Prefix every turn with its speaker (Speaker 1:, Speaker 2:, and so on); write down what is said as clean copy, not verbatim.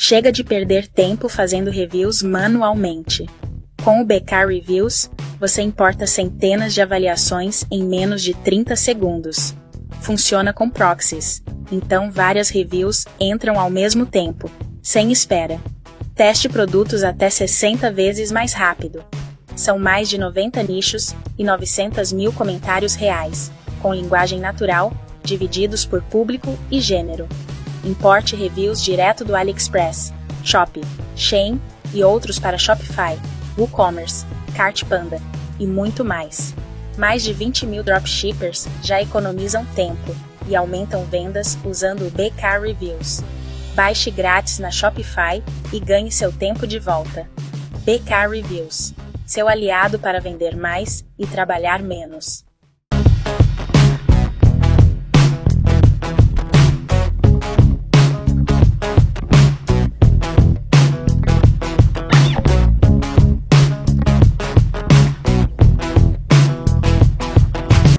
Speaker 1: Chega de perder tempo fazendo reviews manualmente. Com o BK Reviews, você importa centenas de avaliações em menos de 30 segundos. Funciona com proxies, então várias reviews entram ao mesmo tempo, sem espera. Teste produtos até 60 vezes mais rápido. São mais de 90 nichos e 900 mil comentários reais, com linguagem natural, divididos por público e gênero. Importe reviews direto do AliExpress, Shopee, Shein e outros para Shopify, WooCommerce, Cartpanda e muito mais. Mais de 20 mil dropshippers já economizam tempo e aumentam vendas usando o BK Reviews. Baixe grátis na Shopify e ganhe seu tempo de volta. BK Reviews, seu aliado para vender mais e trabalhar menos.